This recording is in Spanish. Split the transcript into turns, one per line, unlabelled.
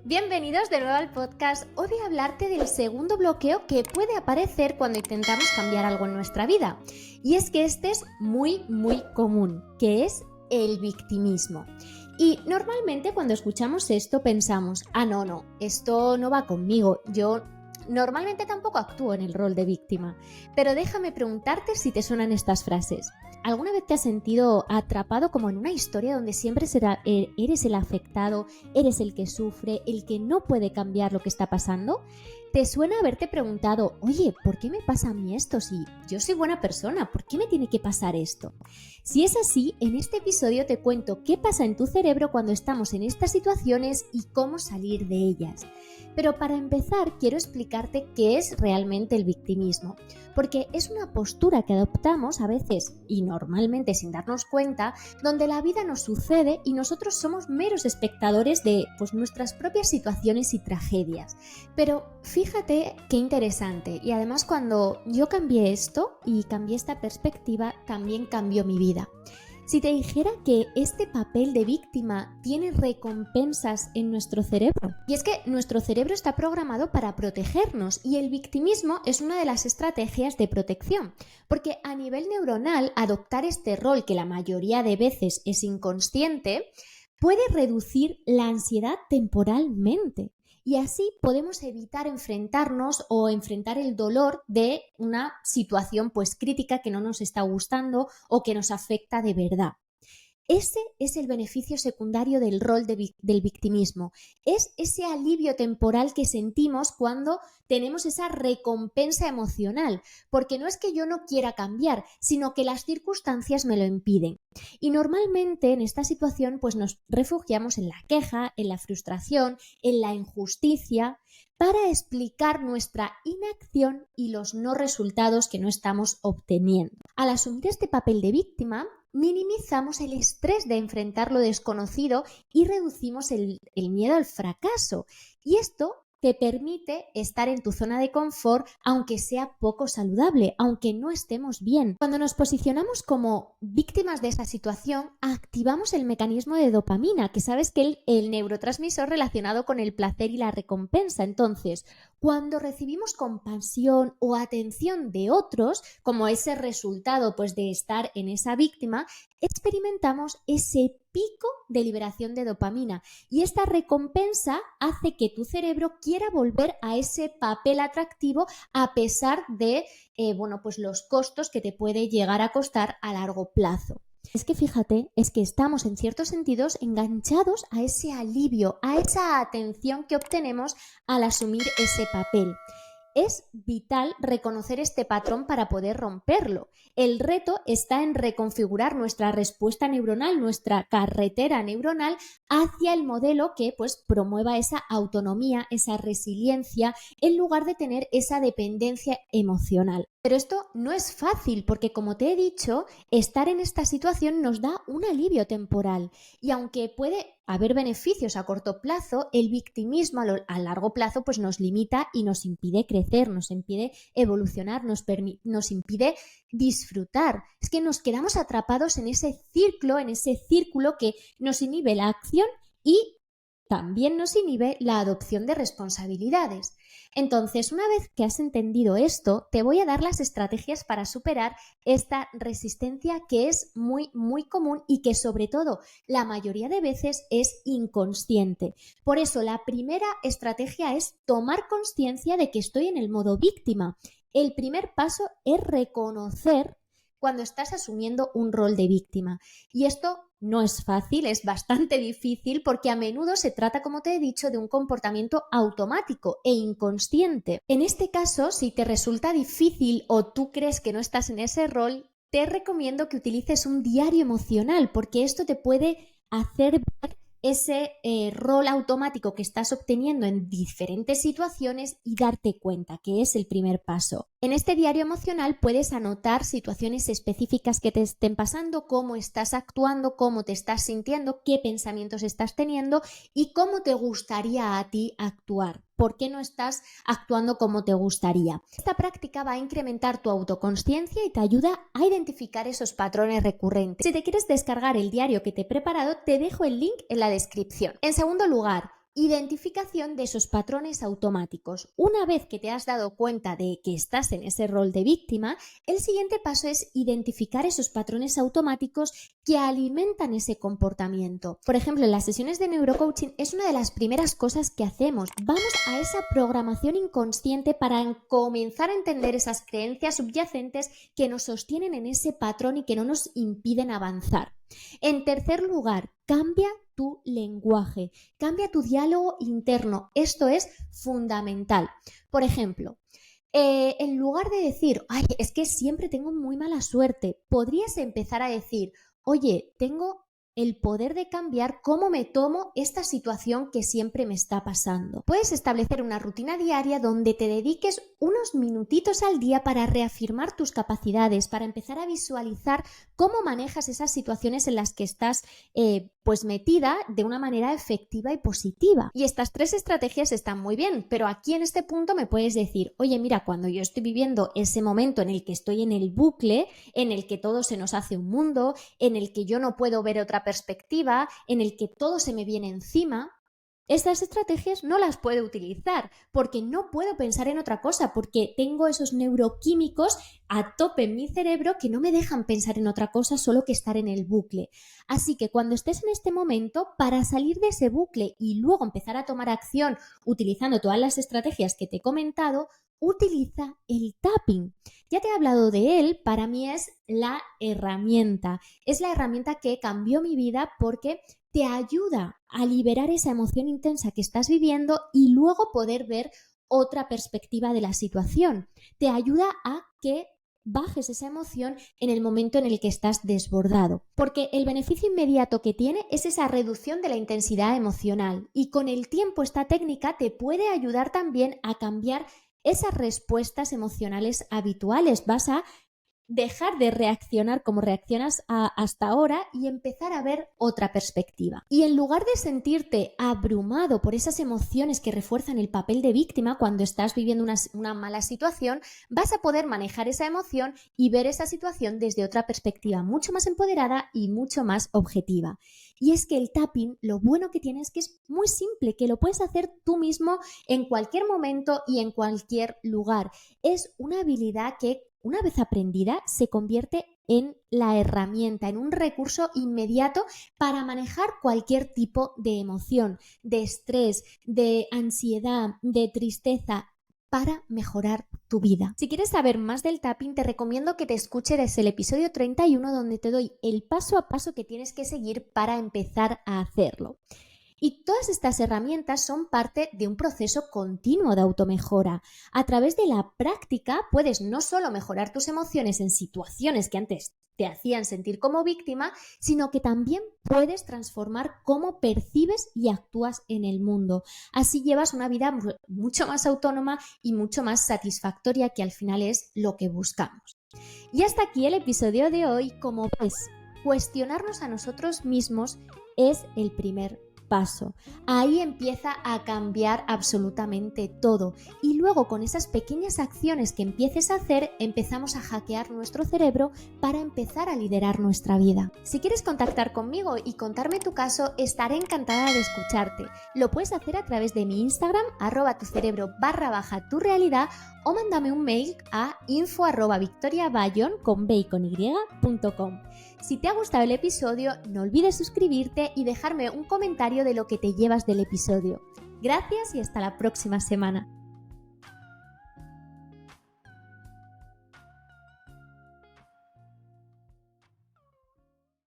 Bienvenidos de nuevo al podcast. Hoy voy a hablarte del segundo bloqueo que puede aparecer cuando intentamos cambiar algo en nuestra vida. Y es que este es muy común, que es el victimismo. Y normalmente cuando escuchamos esto pensamos, no, esto no va conmigo, yo normalmente tampoco actúo en el rol de víctima. Pero déjame preguntarte si te suenan estas frases. ¿Alguna vez te has sentido atrapado como en una historia donde siempre eres el afectado, eres el que sufre, el que no puede cambiar lo que está pasando? ¿Te suena haberte preguntado, oye, ¿por qué me pasa a mí esto si yo soy buena persona? ¿Por qué me tiene que pasar esto? Si es así, en este episodio te cuento qué pasa en tu cerebro cuando estamos en estas situaciones y cómo salir de ellas. Pero para empezar, quiero explicarte qué es realmente el victimismo, porque es una postura que adoptamos a veces y normalmente sin darnos cuenta, donde la vida nos sucede y nosotros somos meros espectadores de nuestras propias situaciones y tragedias. Pero fíjate qué interesante, y además cuando yo cambié esto y cambié esta perspectiva, también cambió mi vida. Si te dijera que este papel de víctima tiene recompensas en nuestro cerebro, y es que nuestro cerebro está programado para protegernos y el victimismo es una de las estrategias de protección, porque a nivel neuronal adoptar este rol, que la mayoría de veces es inconsciente, puede reducir la ansiedad temporalmente. Y así podemos evitar enfrentarnos o enfrentar el dolor de una situación crítica que no nos está gustando o que nos afecta de verdad. Ese es el beneficio secundario del rol del victimismo. Es ese alivio temporal que sentimos cuando tenemos esa recompensa emocional, porque no es que yo no quiera cambiar, sino que las circunstancias me lo impiden. Y normalmente en esta situación nos refugiamos en la queja, en la frustración, en la injusticia, para explicar nuestra inacción y los no resultados que no estamos obteniendo. Al asumir este papel de víctima, minimizamos el estrés de enfrentar lo desconocido y reducimos el miedo al fracaso. Y esto te permite estar en tu zona de confort, aunque sea poco saludable, aunque no estemos bien. Cuando nos posicionamos como víctimas de esa situación, activamos el mecanismo de dopamina, que sabes que es el neurotransmisor relacionado con el placer y la recompensa. Entonces, cuando recibimos compasión o atención de otros, como ese resultado de estar en esa víctima, experimentamos ese pico de liberación de dopamina y esta recompensa hace que tu cerebro quiera volver a ese papel atractivo a pesar de los costos que te puede llegar a costar a largo plazo. Es que fíjate, es que estamos en ciertos sentidos enganchados a ese alivio, a esa atención que obtenemos al asumir ese papel. Es vital reconocer este patrón para poder romperlo. El reto está en reconfigurar nuestra respuesta neuronal, nuestra carretera neuronal hacia el modelo que promueva esa autonomía, esa resiliencia, en lugar de tener esa dependencia emocional. Pero esto no es fácil porque, como te he dicho, estar en esta situación nos da un alivio temporal y aunque puede haber beneficios a corto plazo, el victimismo a largo plazo nos limita y nos impide crecer, nos impide evolucionar, nos impide disfrutar. Es que nos quedamos atrapados en ese círculo que nos inhibe la acción y también nos inhibe la adopción de responsabilidades. Entonces, una vez que has entendido esto, te voy a dar las estrategias para superar esta resistencia que es muy común y que sobre todo la mayoría de veces es inconsciente. Por eso, la primera estrategia es tomar conciencia de que estoy en el modo víctima. El primer paso es reconocer cuando estás asumiendo un rol de víctima. Y esto no es fácil, es bastante difícil porque a menudo se trata, como te he dicho, de un comportamiento automático e inconsciente. En este caso, si te resulta difícil o tú crees que no estás en ese rol, te recomiendo que utilices un diario emocional porque esto te puede hacer ver ese rol automático que estás obteniendo en diferentes situaciones y darte cuenta, que es el primer paso. En este diario emocional puedes anotar situaciones específicas que te estén pasando, cómo estás actuando, cómo te estás sintiendo, qué pensamientos estás teniendo y cómo te gustaría a ti actuar. ¿Por qué no estás actuando como te gustaría? Esta práctica va a incrementar tu autoconsciencia y te ayuda a identificar esos patrones recurrentes. Si te quieres descargar el diario que te he preparado, te dejo el link en la descripción. En segundo lugar, identificación de esos patrones automáticos. Una vez que te has dado cuenta de que estás en ese rol de víctima, el siguiente paso es identificar esos patrones automáticos que alimentan ese comportamiento. Por ejemplo, en las sesiones de neurocoaching es una de las primeras cosas que hacemos. Vamos a esa programación inconsciente para comenzar a entender esas creencias subyacentes que nos sostienen en ese patrón y que no nos impiden avanzar. En tercer lugar, cambia tu lenguaje, cambia tu diálogo interno. Esto es fundamental. Por ejemplo, en lugar de decir, ay, es que siempre tengo muy mala suerte, podrías empezar a decir, oye, tengo el poder de cambiar cómo me tomo esta situación que siempre me está pasando. Puedes establecer una rutina diaria donde te dediques unos minutitos al día para reafirmar tus capacidades, para empezar a visualizar cómo manejas esas situaciones en las que estás metida de una manera efectiva y positiva. Y estas 3 estrategias están muy bien, pero aquí en este punto me puedes decir, oye, mira, cuando yo estoy viviendo ese momento en el que estoy en el bucle, en el que todo se nos hace un mundo, en el que yo no puedo ver otra perspectiva, en el que todo se me viene encima, estas estrategias no las puedo utilizar porque no puedo pensar en otra cosa, porque tengo esos neuroquímicos a tope en mi cerebro que no me dejan pensar en otra cosa, solo que estar en el bucle. Así que cuando estés en este momento, para salir de ese bucle y luego empezar a tomar acción utilizando todas las estrategias que te he comentado, utiliza el tapping. Ya te he hablado de él, para mí es la herramienta que cambió mi vida porque te ayuda a liberar esa emoción intensa que estás viviendo y luego poder ver otra perspectiva de la situación. Te ayuda a que bajes esa emoción en el momento en el que estás desbordado, porque el beneficio inmediato que tiene es esa reducción de la intensidad emocional y con el tiempo esta técnica te puede ayudar también a cambiar esas respuestas emocionales habituales. Vas a dejar de reaccionar como reaccionas hasta ahora y empezar a ver otra perspectiva. Y en lugar de sentirte abrumado por esas emociones que refuerzan el papel de víctima cuando estás viviendo una mala situación, vas a poder manejar esa emoción y ver esa situación desde otra perspectiva mucho más empoderada y mucho más objetiva. Y es que el tapping, lo bueno que tiene es que es muy simple, que lo puedes hacer tú mismo en cualquier momento y en cualquier lugar. Es una habilidad que una vez aprendida, se convierte en la herramienta, en un recurso inmediato para manejar cualquier tipo de emoción, de estrés, de ansiedad, de tristeza, para mejorar tu vida. Si quieres saber más del tapping, te recomiendo que te escuches desde el episodio 31, donde te doy el paso a paso que tienes que seguir para empezar a hacerlo. Y todas estas herramientas son parte de un proceso continuo de automejora. A través de la práctica puedes no solo mejorar tus emociones en situaciones que antes te hacían sentir como víctima, sino que también puedes transformar cómo percibes y actúas en el mundo. Así llevas una vida mucho más autónoma y mucho más satisfactoria, que al final es lo que buscamos. Y hasta aquí el episodio de hoy. Como ves, cuestionarnos a nosotros mismos es el primer paso. Ahí empieza a cambiar absolutamente todo y luego con esas pequeñas acciones que empieces a hacer empezamos a hackear nuestro cerebro para empezar a liderar nuestra vida. Si quieres contactar conmigo y contarme tu caso, estaré encantada de escucharte. Lo puedes hacer a través de mi Instagram @tucerebro_tu realidad o mándame un mail a info@victoriabayón.com. Si te ha gustado el episodio, no olvides suscribirte y dejarme un comentario de lo que te llevas del episodio. Gracias y hasta la próxima semana.